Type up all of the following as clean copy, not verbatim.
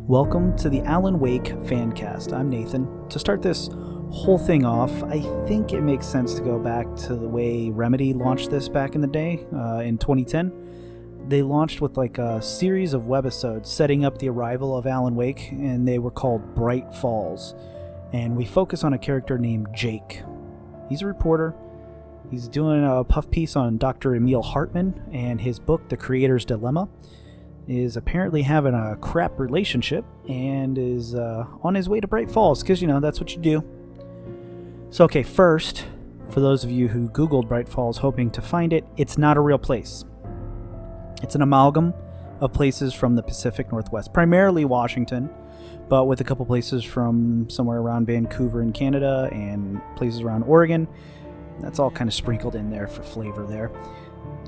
Welcome to the Alan Wake Fancast. I'm Nathan. To start this whole thing off, I think it makes sense to go back to the way Remedy launched this back in the day, in 2010. They launched with like a series of webisodes setting up the arrival of Alan Wake, and they were called Bright Falls. And we focus on a character named Jake. He's a reporter. He's doing a puff piece on Dr. Emil Hartman, and his book, The Creator's Dilemma, is apparently having a crap relationship and is on his way to Bright Falls, because, you know, that's what you do. So, okay, first, for those of you who Googled Bright Falls hoping to find it, it's not a real place. It's an amalgam of places from the Pacific Northwest, primarily Washington, but with a couple places from somewhere around Vancouver in Canada and places around Oregon. That's all kind of sprinkled in there for flavor there.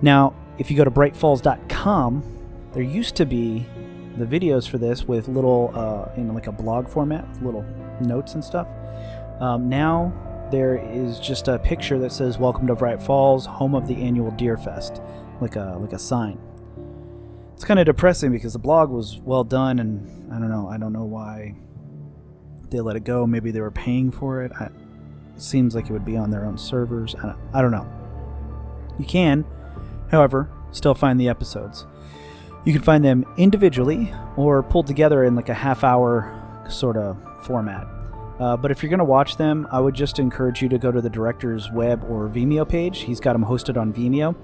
Now, if you go to brightfalls.com, there used to be the videos for this with little, like a blog format with little notes and stuff. Now there is just a picture that says "Welcome to Bright Falls, home of the annual Deer Fest," like a sign. It's kind of depressing because the blog was well done, and I don't know why they let it go. Maybe they were paying for it. It seems like it would be on their own servers. I don't know. You can, however, still find the episodes. You can find them individually or pulled together in like a half-hour sort of format. But if you're going to watch them, I would just encourage you to go to the director's web or Vimeo page. He's got them hosted on Vimeo.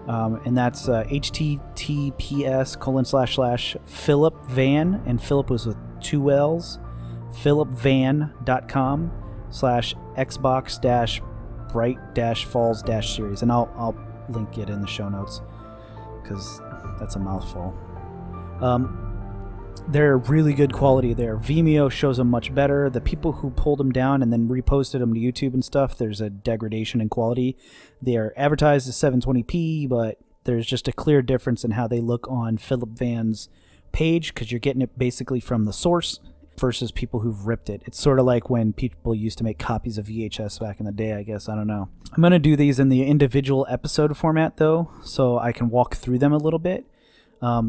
And that's https://Philip Van, and Philip was with 2 L's, philipvan.com/xbox-bright-falls-series. And I'll link it in the show notes, because that's a mouthful. They're really good quality there. Vimeo shows them much better. The people who pulled them down and then reposted them to YouTube and stuff, there's a degradation in quality. They are advertised as 720p, but there's just a clear difference in how they look on Philip Van's page, because you're getting it basically from the source versus people who've ripped it. It's sort of like when people used to make copies of VHS back in the day, I guess. I don't know. I'm going to do these in the individual episode format, though, so I can walk through them a little bit.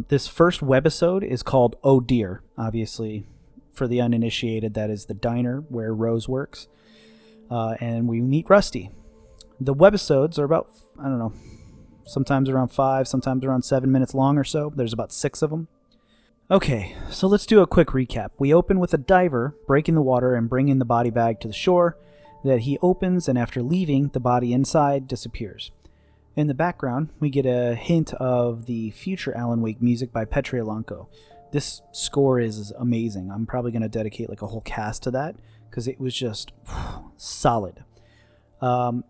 This first webisode is called Oh Dear. Obviously, for the uninitiated, that is the diner where Rose works. And we meet Rusty. The webisodes are about, sometimes around 5, sometimes around 7 minutes long or so. There's about 6 of them. Okay, so let's do a quick recap. We open with a diver breaking the water and bringing the body bag to the shore that he opens, and after leaving, the body inside disappears. In the background, we get a hint of the future Alan Wake music by Petrielanco. This score is amazing. I'm probably going to dedicate like a whole cast to that, because it was just solid. From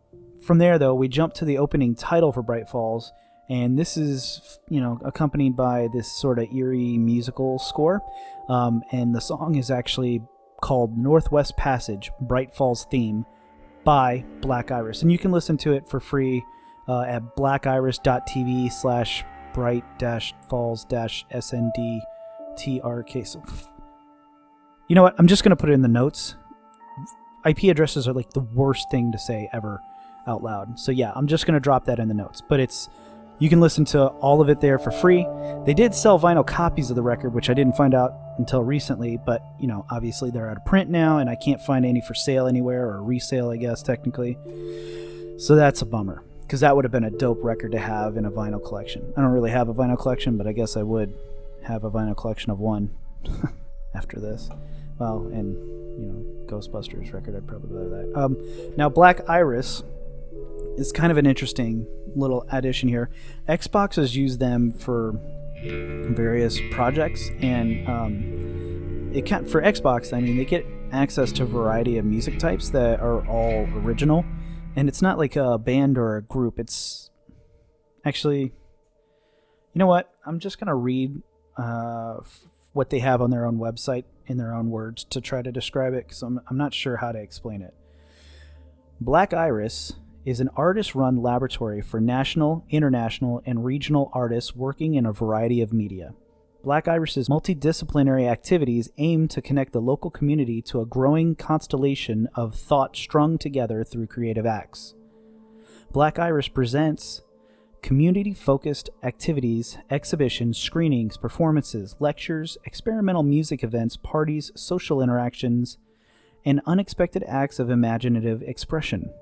there, though, we jump to the opening title for Bright Falls, and this is, accompanied by this sort of eerie musical score. And the song is actually called Northwest Passage, Bright Falls Theme by Black Iris. And you can listen to it for free at blackiris.tv/bright-falls-sndtrk. So, you know what? I'm just going to put it in the notes. IP addresses are like the worst thing to say ever out loud. So yeah, I'm just going to drop that in the notes. But you can listen to all of it there for free. They did sell vinyl copies of the record, which I didn't find out until recently. But, obviously they're out of print now, and I can't find any for sale anywhere, or resale, I guess, technically. So that's a bummer, because that would have been a dope record to have in a vinyl collection. I don't really have a vinyl collection, but I guess I would have a vinyl collection of one after this. Well, and, Ghostbusters record, I'd probably go to that. Now, Black Iris is kind of an interesting little addition here. Xbox has used them for various projects, and for Xbox, they get access to a variety of music types that are all original. And it's not like a band or a group. It's actually, you know what? I'm just going to read what they have on their own website in their own words to try to describe it, because I'm not sure how to explain it. Black Iris is an artist-run laboratory for national, international, and regional artists working in a variety of media. Black Iris's multidisciplinary activities aim to connect the local community to a growing constellation of thought strung together through creative acts. Black Iris presents community-focused activities, exhibitions, screenings, performances, lectures, experimental music events, parties, social interactions, and unexpected acts of imaginative expression.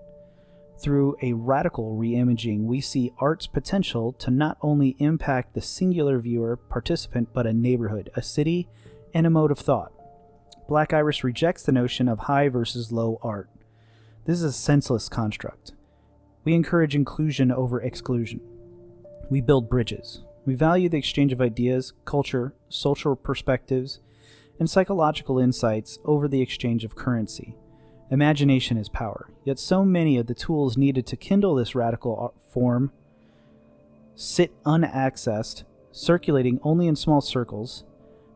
Through a radical reimaging, we see art's potential to not only impact the singular viewer, participant, but a neighborhood, a city, and a mode of thought. Black Iris rejects the notion of high versus low art. This is a senseless construct. We encourage inclusion over exclusion. We build bridges. We value the exchange of ideas, culture, social perspectives, and psychological insights over the exchange of currency. Imagination is power, yet so many of the tools needed to kindle this radical art form sit unaccessed, circulating only in small circles.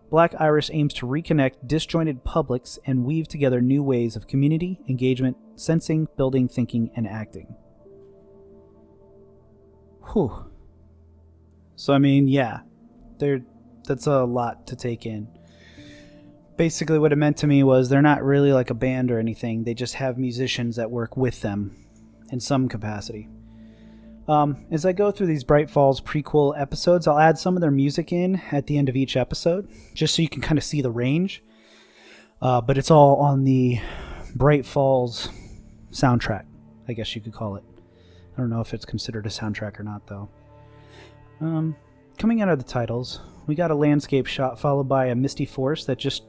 Black Iris aims to reconnect disjointed publics and weave together new ways of community, engagement, sensing, building, thinking, and acting. Whew. So, I mean, yeah, that's a lot to take in. Basically, what it meant to me was they're not really like a band or anything. They just have musicians that work with them in some capacity. As I go through these Bright Falls prequel episodes, I'll add some of their music in at the end of each episode, just so you can kind of see the range. But it's all on the Bright Falls soundtrack, I guess you could call it. I don't know if it's considered a soundtrack or not, though. Coming out of the titles, we got a landscape shot followed by a misty forest that just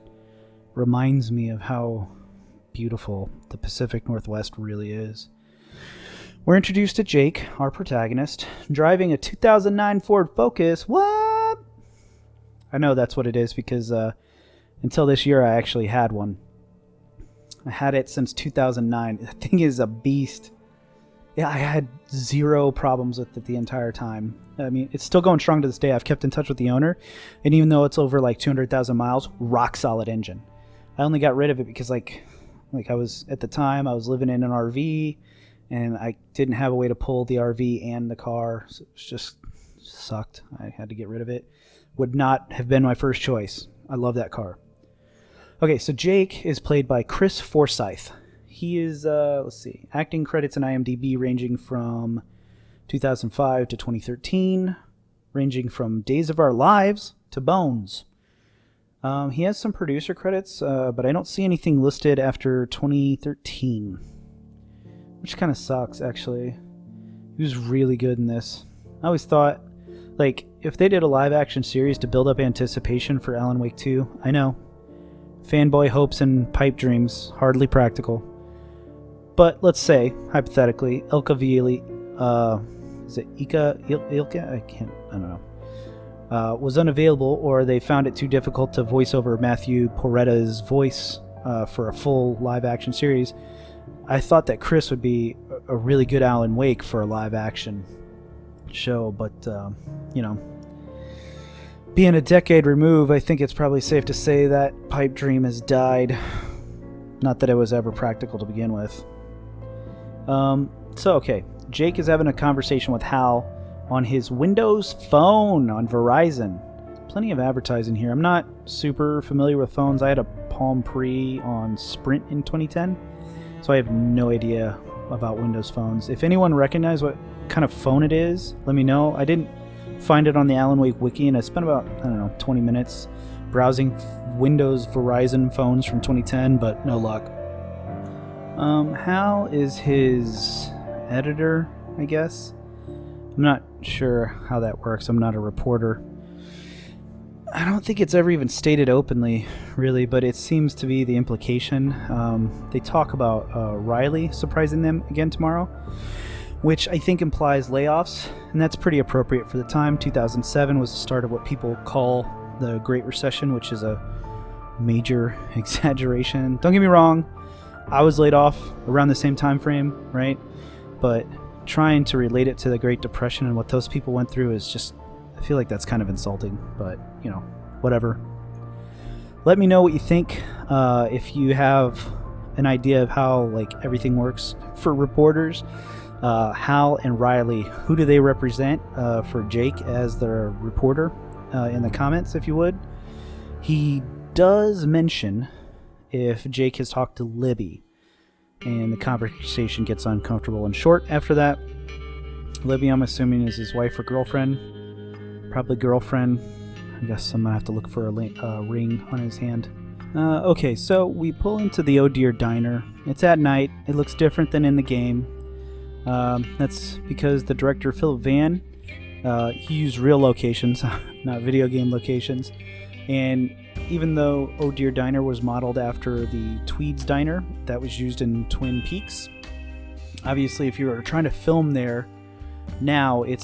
reminds me of how beautiful the Pacific Northwest really is. We're introduced to Jake, our protagonist, driving a 2009 Ford Focus. What? I know that's what it is because until this year I actually had one. I had it since 2009. The thing is a beast. Yeah, I had zero problems with it the entire time. I mean, it's still going strong to this day. I've kept in touch with the owner, and even though it's over like 200,000 miles, rock solid engine. I only got rid of it because like I was, at the time, I was living in an RV, and I didn't have a way to pull the RV and the car, so it just sucked. I had to get rid of it. Would not have been my first choice. I love that car. Okay, so Jake is played by Chris Forsyth. He is, acting credits in IMDb ranging from 2005 to 2013, ranging from Days of Our Lives to Bones. He has some producer credits, but I don't see anything listed after 2013, which kind of sucks, actually. He was really good in this. I always thought, like, if they did a live-action series to build up anticipation for Alan Wake 2, I know, fanboy hopes and pipe dreams, hardly practical. But let's say, hypothetically, Ilka Vieli, is it Ilka? I don't know. Was unavailable, or they found it too difficult to voice over Matthew Poretta's voice for a full live-action series. I thought that Chris would be a really good Alan Wake for a live-action show, but, being a decade removed, I think it's probably safe to say that pipe dream has died. Not that it was ever practical to begin with. Okay. Jake is having a conversation with Hal on his Windows phone on Verizon. Plenty of advertising here. I'm not super familiar with phones. I had a Palm Pre on Sprint in 2010, so I have no idea about Windows phones. If anyone recognizes what kind of phone it is, let me know. I didn't find it on the Alan Wake wiki, and I spent about, 20 minutes browsing Windows Verizon phones from 2010, but no luck. Hal is his editor, I guess. I'm not sure how that works. I'm not a reporter. I don't think it's ever even stated openly, really, but it seems to be the implication. They talk about Riley surprising them again tomorrow, which I think implies layoffs, and that's pretty appropriate for the time. 2007 was the start of what people call the Great Recession, which is a major exaggeration. Don't get me wrong, I was laid off around the same time frame, right? But trying to relate it to the Great Depression and what those people went through is just, I feel like that's kind of insulting, but, whatever. Let me know what you think. If you have an idea of how, everything works for reporters. Hal and Riley, who do they represent for Jake as the reporter? In the comments, if you would. He does mention if Jake has talked to Libby, and the conversation gets uncomfortable and short after that. Libby, I'm assuming, is his wife or girlfriend. Probably girlfriend. I guess I'm going to have to look for a ring on his hand. Okay, so we pull into the Oh Dear Diner. It's at night. It looks different than in the game. That's because the director, Philip Van, he used real locations, not video game locations. And even though Oh Dear Diner was modeled after the Tweed's Diner that was used in Twin Peaks, obviously if you were trying to film there now, it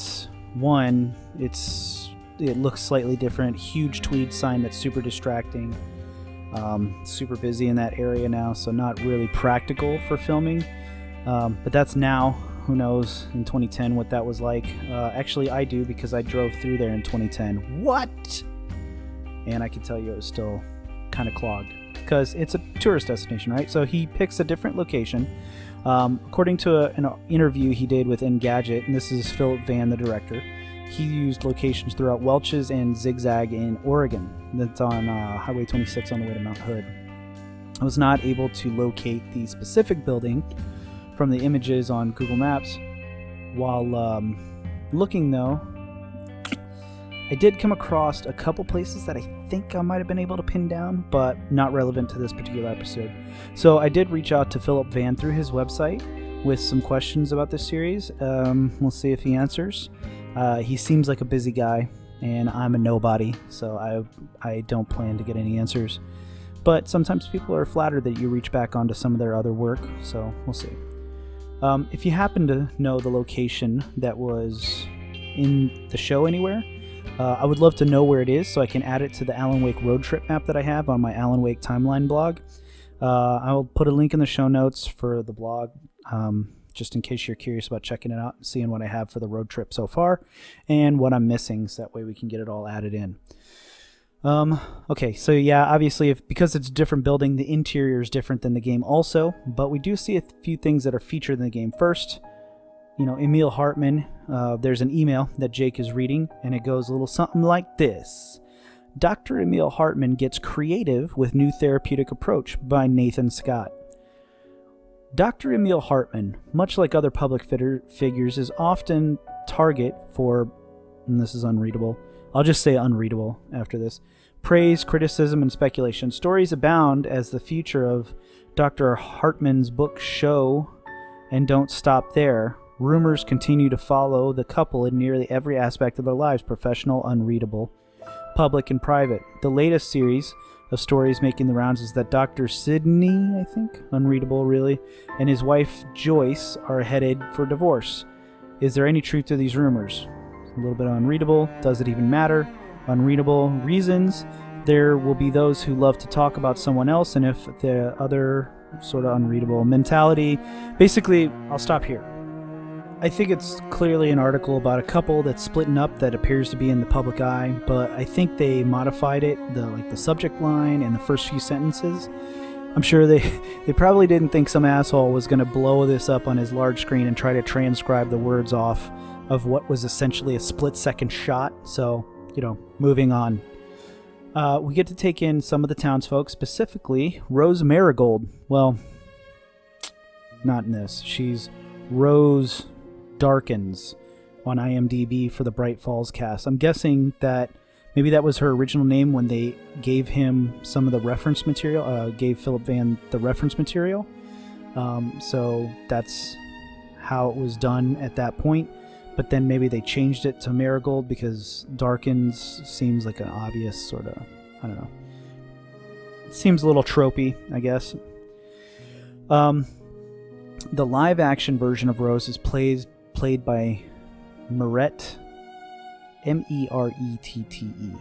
looks slightly different. Huge Tweed sign that's super distracting. Super busy in that area now, so not really practical for filming. But that's now. Who knows in 2010 what that was like. Actually, I do, because I drove through there in 2010. What? And I can tell you it was still kind of clogged, because it's a tourist destination, right? So he picks a different location. According to an interview he did with Engadget, and this is Philip Van, the director, he used locations throughout Welch's and Zigzag in Oregon. That's on Highway 26 on the way to Mount Hood. I was not able to locate the specific building from the images on Google Maps. While looking, though, I did come across a couple places that I think I might have been able to pin down, but not relevant to this particular episode. So I did reach out to Philip Van through his website with some questions about this series. We'll see if he answers. He seems like a busy guy, and I'm a nobody, so I don't plan to get any answers. But sometimes people are flattered that you reach back onto some of their other work, so we'll see. If you happen to know the location that was in the show anywhere, I would love to know where it is so I can add it to the Alan Wake road trip map that I have on my Alan Wake timeline blog. I'll put a link in the show notes for the blog, just in case you're curious about checking it out and seeing what I have for the road trip so far and what I'm missing, so that way we can get it all added in. Okay, so yeah, obviously because it's a different building, the interior is different than the game also, but we do see a few things that are featured in the game. First, Emil Hartman, there's an email that Jake is reading, and it goes a little something like this. Dr. Emil Hartman gets creative with new therapeutic approach by Nathan Scott. Dr. Emil Hartman, much like other public figures, is often target for, and this is unreadable, I'll just say unreadable after this, praise, criticism, and speculation. Stories abound as the future of Dr. Hartman's book show, and don't stop there. Rumors continue to follow the couple in nearly every aspect of their lives, professional, unreadable, public, and private. The latest series of stories making the rounds is that Dr. Sidney, I think, unreadable really, and his wife Joyce are headed for divorce. Is there any truth to these rumors? A little bit unreadable. Does it even matter? Unreadable reasons. There will be those who love to talk about someone else, and if the other sort of unreadable mentality. Basically, I'll stop here. I think it's clearly an article about a couple that's splitting up that appears to be in the public eye, but I think they modified it, the subject line and the first few sentences. I'm sure they probably didn't think some asshole was going to blow this up on his large screen and try to transcribe the words off of what was essentially a split-second shot. So, moving on. We get to take in some of the townsfolk, specifically Rose Marigold. Well, not in this. She's Rose Darkins on IMDb for the Bright Falls cast. I'm guessing that maybe that was her original name when they gave him some of the reference material, gave Philip Van the reference material. So that's how it was done at that point. But then maybe they changed it to Marigold because Darkins seems like an obvious sort of, I don't know. It seems a little tropey, I guess. The live action version of Rose is played by Merette, Merette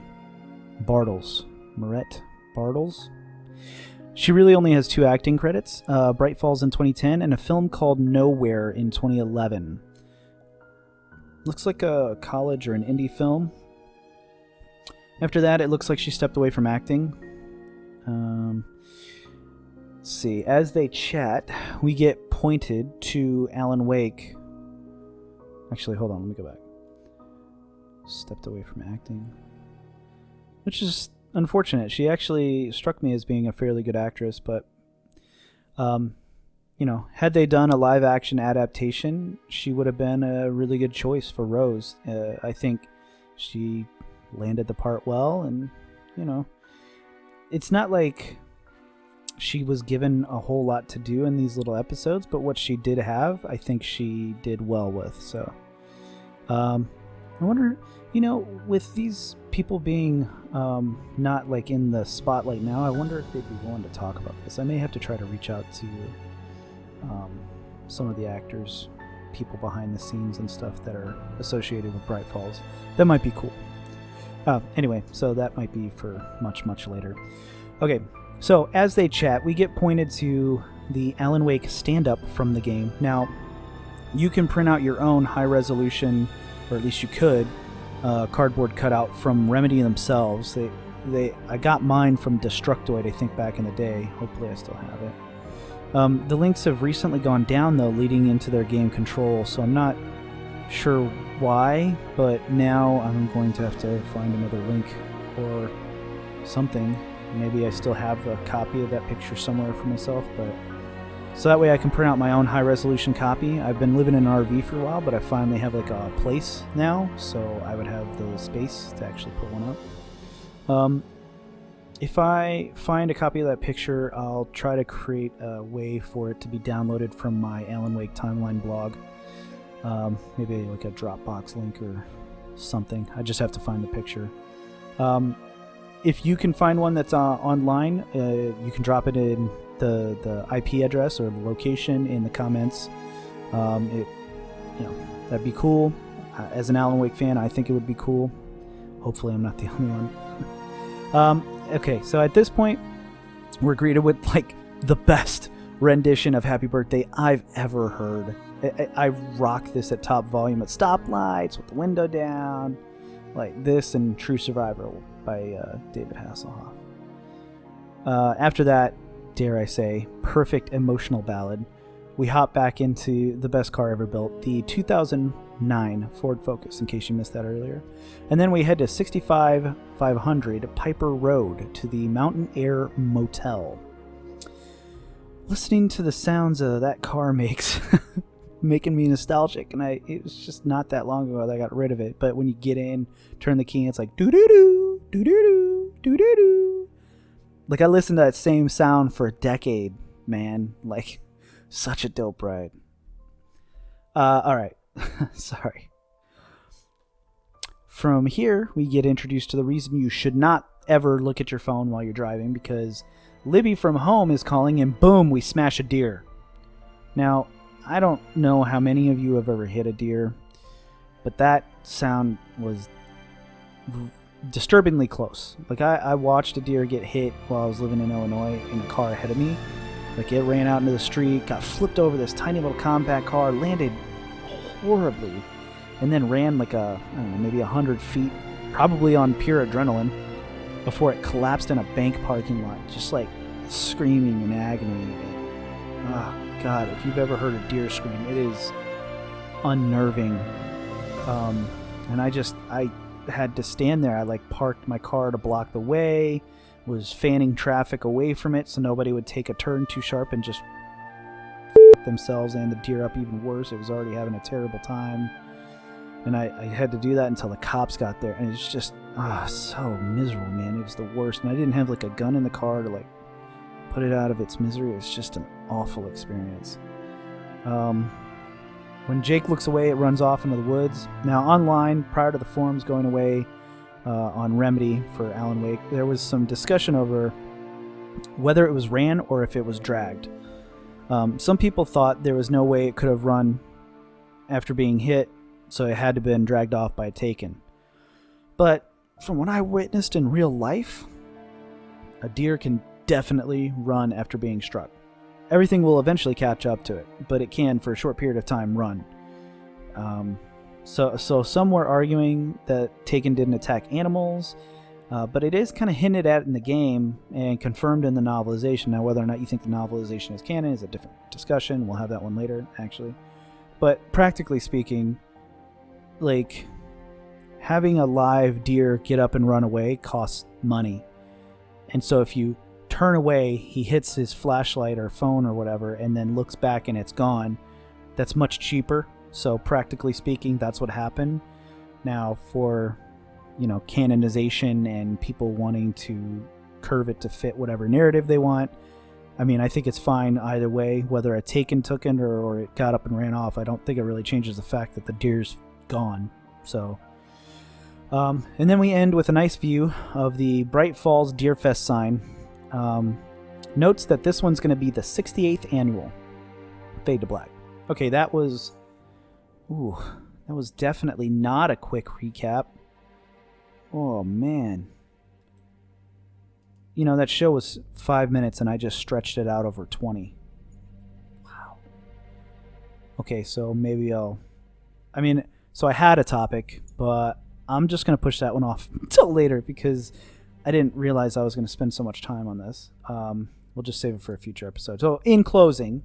Bartles. Merette Bartles? She really only has 2 acting credits, Bright Falls in 2010 and a film called Nowhere in 2011. Looks like a college or an indie film. After that, it looks like she stepped away from acting. Let's see. As they chat, we get pointed to Alan Wake. Actually, hold on. Let me go back. Stepped away from acting. Which is unfortunate. She actually struck me as being a fairly good actress, but had they done a live action adaptation, she would have been a really good choice for Rose. I think she landed the part well, and it's not like she was given a whole lot to do in these little episodes, but what she did have, I think she did well with. So I wonder, with these people being not like in the spotlight now, I wonder if they'd be willing to talk about this. I may have to try to reach out to some of the actors, people behind the scenes and stuff that are associated with Bright Falls. That might be cool. Anyway, so that might be for much, much later. Okay, so as they chat, we get pointed to the Alan Wake stand-up from the game. Now, you can print out your own high-resolution, or at least you could, cardboard cutout from Remedy themselves. I got mine from Destructoid, I think, back in the day. Hopefully I still have it. The links have recently gone down, though, leading into their game Control, so I'm not sure why, but now I'm going to have to find another link or something. Maybe I still have a copy of that picture somewhere for myself, but so that way I can print out my own high-resolution copy. I've been living in an RV for a while, but I finally have like a place now, so I would have the space to actually put one up. If I find a copy of that picture, I'll try to create a way for it to be downloaded from my Alan Wake Timeline blog. Maybe like a Dropbox link or something. I just have to find the picture. If you can find one that's online, you can drop it in the IP address or the location in the comments. That'd be cool. As an Alan Wake fan, I think it would be cool. Hopefully I'm not the only one. Okay, so at this point, we're greeted with like the best rendition of Happy Birthday I've ever heard. I rock this at top volume at stoplights with the window down, like this and True Survivor by David Hasselhoff. After that, dare I say, perfect emotional ballad, we hop back into the best car ever built, the 2009 Ford Focus, in case you missed that earlier. And then we head to 65500 Piper Road to the Mountain Air Motel. Listening to the sounds that car makes, making me nostalgic, and it was just not that long ago that I got rid of it. But when you get in, turn the key, it's like doo-doo-doo, doo-doo-doo, doo-doo-doo. Like, I listened to that same sound for a decade, man. Like, such a dope ride. Alright. Sorry. From here, we get introduced to the reason you should not ever look at your phone while you're driving, because Libby from home is calling, and boom, we smash a deer. Now, I don't know how many of you have ever hit a deer, but that sound was disturbingly close. Like, I watched a deer get hit while I was living in Illinois in a car ahead of me. Like, it ran out into the street, got flipped over this tiny little compact car, landed horribly, and then ran like maybe 100 feet, probably on pure adrenaline, before it collapsed in a bank parking lot, just like screaming in agony. Oh, God, if you've ever heard a deer scream, it is unnerving. And I had to stand there. I like parked my car to block the way, was fanning traffic away from it so nobody would take a turn too sharp and just themselves and the deer up even worse. It was already having a terrible time. And I had to do that until the cops got there. And it's just so miserable, man. It was the worst. And I didn't have like a gun in the car to like put it out of its misery. It's just an awful experience. When Jake looks away, it runs off into the woods. Now, online, prior to the forums going away on Remedy for Alan Wake, there was some discussion over whether it was ran or if it was dragged. Some people thought there was no way it could have run after being hit, so it had to have been dragged off by a Taken. But from what I witnessed in real life, a deer can definitely run after being struck. Everything will eventually catch up to it, but it can, for a short period of time, run. So some were arguing that Taken didn't attack animals, but it is kind of hinted at in the game and confirmed in the novelization. Now, whether or not you think the novelization is canon is a different discussion. We'll have that one later, actually. But practically speaking, like, having a live deer get up and run away costs money. And so if you turn away, he hits his flashlight or phone or whatever, and then looks back and it's gone. That's much cheaper. So practically speaking, that's what happened. Now for, canonization and people wanting to curve it to fit whatever narrative they want, I mean, I think it's fine either way, whether a Taken took it or it got up and ran off. I don't think it really changes the fact that the deer's gone. So, and then we end with a nice view of the Bright Falls Deer Fest sign. Notes that this one's going to be the 68th annual. Fade to black. Okay, that was definitely not a quick recap. Oh, man. That show was 5 minutes and I just stretched it out over 20. Wow. Okay, so maybe so I had a topic, but I'm just going to push that one off until later because I didn't realize I was going to spend so much time on this. We'll just save it for a future episode. So in closing,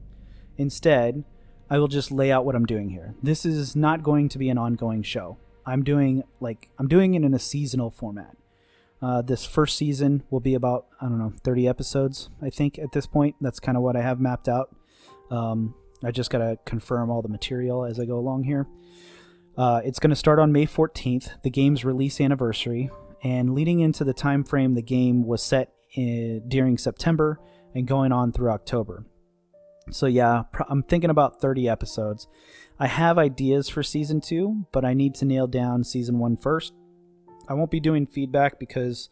instead, I will just lay out what I'm doing here. This is not going to be an ongoing show. I'm doing it in a seasonal format. This first season will be about, 30 episodes, I think, at this point. That's kind of what I have mapped out. I just got to confirm all the material as I go along here. It's going to start on May 14th, the game's release anniversary, and leading into the time frame the game was set during September and going on through October. So yeah, I'm thinking about 30 episodes. I have ideas for Season 2, but I need to nail down Season 1 first. I won't be doing feedback because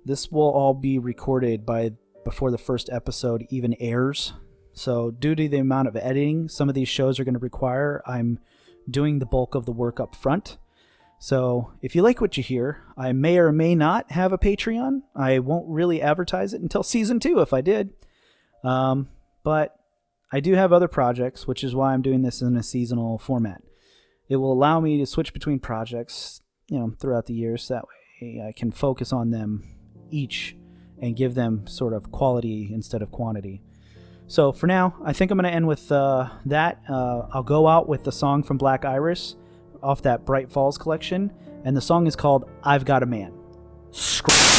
this will all be recorded before the first episode even airs. So due to the amount of editing some of these shows are going to require, I'm doing the bulk of the work up front. So if you like what you hear, I may or may not have a Patreon. I won't really advertise it until Season 2 if I did. But I do have other projects, which is why I'm doing this in a seasonal format. It will allow me to switch between projects throughout the years. So that way I can focus on them each and give them sort of quality instead of quantity. So for now, I think I'm going to end with that. I'll go out with the song from Black Iris off that Bright Falls collection. And the song is called I've Got a Man. Scroll.